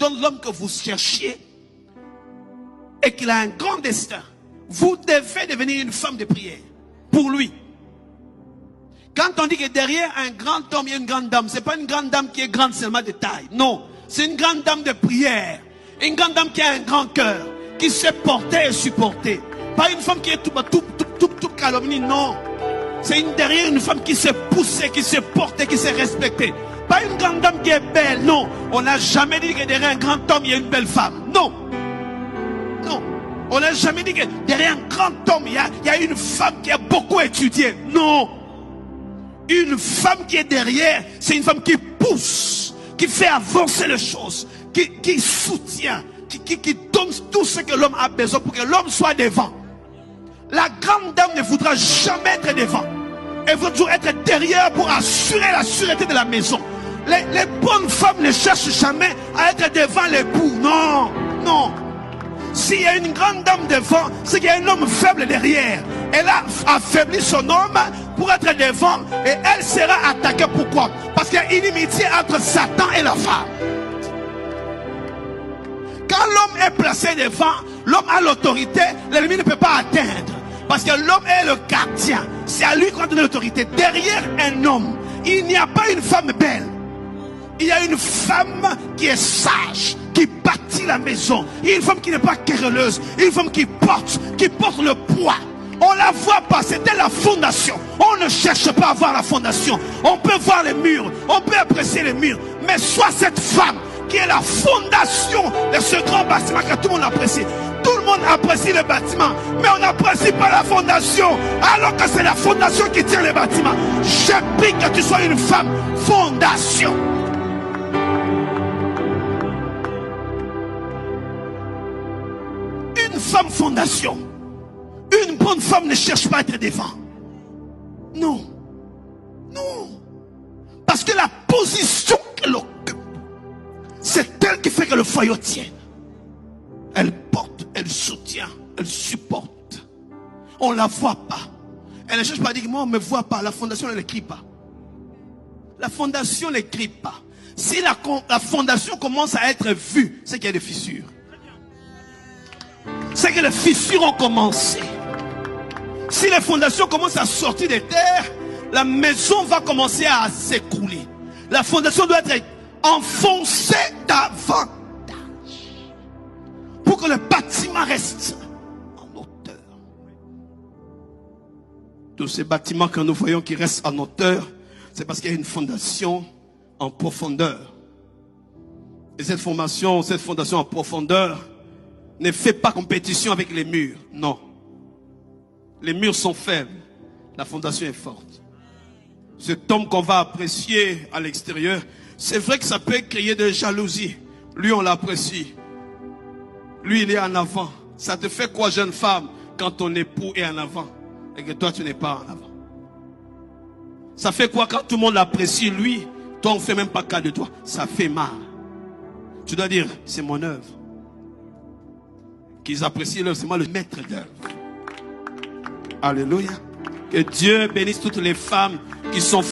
donne l'homme que vous cherchiez et qu'il a un grand destin, vous devez devenir une femme de prière pour lui. Quand on dit que derrière un grand homme, il y a une grande dame, ce n'est pas une grande dame qui est grande seulement de taille. Non, c'est une grande dame de prière. Une grande dame qui a un grand cœur, qui sait porter et supporter. Pas une femme qui est tout calomnie, non. C'est derrière une femme qui sait pousser, qui sait porter, qui sait respecter. Pas une grande dame qui est belle, non. On n'a jamais dit que derrière un grand homme, il y a une belle femme. Non. Non. On n'a jamais dit que derrière un grand homme, il y a une femme qui a beaucoup étudié. Non. Une femme qui est derrière, c'est une femme qui pousse, qui fait avancer les choses, qui soutient, qui donne tout ce que l'homme a besoin pour que l'homme soit devant. La grande dame ne voudra jamais être devant. Elle veut toujours être derrière pour assurer la sûreté de la maison. Les bonnes femmes ne cherchent jamais à être devant l'époux. Non, non. S'il y a une grande dame devant, c'est qu'il y a un homme faible derrière. Elle a affaibli son homme pour être devant et elle sera attaquée. Pourquoi? Parce qu'il y a une inimitié entre Satan et la femme. Quand l'homme est placé devant, l'homme a l'autorité, l'ennemi ne peut pas atteindre. Parce que l'homme est le gardien. C'est à lui qu'on donne l'autorité. Derrière un homme, il n'y a pas une femme belle. Il y a une femme qui est sage, qui bâtit la maison. Il y a une femme qui n'est pas querelleuse. Une femme qui porte le poids. On la voit pas, c'était la fondation. On ne cherche pas à voir la fondation. On peut voir les murs, on peut apprécier les murs. Mais soit cette femme qui est la fondation de ce grand bâtiment que tout le monde apprécie. Tout le monde apprécie le bâtiment, mais on n'apprécie pas la fondation. Alors que c'est la fondation qui tient le bâtiment. Je prie que tu sois une femme fondation. Une femme fondation. Une bonne femme ne cherche pas à être devant. Non. Non. Parce que la position qu'elle occupe, c'est elle qui fait que le foyer tienne. Elle porte, elle soutient, elle supporte. On ne la voit pas. Elle ne cherche pas à dire, moi on ne me voit pas. La fondation ne l'écrit pas. La fondation ne l'écrit pas. Si la fondation commence à être vue, c'est qu'il y a des fissures. C'est que les fissures ont commencé. Si les fondations commencent à sortir des terres, la maison va commencer à s'écrouler. La fondation doit être enfoncée davantage pour que le bâtiment reste en hauteur. Tous ces bâtiments que nous voyons qui restent en hauteur, c'est parce qu'il y a une fondation en profondeur. Et cette fondation en profondeur ne fait pas compétition avec les murs. Non. Les murs sont faibles. La fondation est forte. Cet homme qu'on va apprécier à l'extérieur, c'est vrai que ça peut créer de jalousie. Lui, on l'apprécie. Lui, il est en avant. Ça te fait quoi, jeune femme, quand ton époux est en avant et que toi, tu n'es pas en avant? Ça fait quoi quand tout le monde l'apprécie, lui, toi, on ne fait même pas cas de toi? Ça fait mal. Tu dois dire, c'est mon œuvre. Qu'ils apprécient l'œuvre, c'est moi le maître d'œuvre. Alléluia. Que Dieu bénisse toutes les femmes qui sont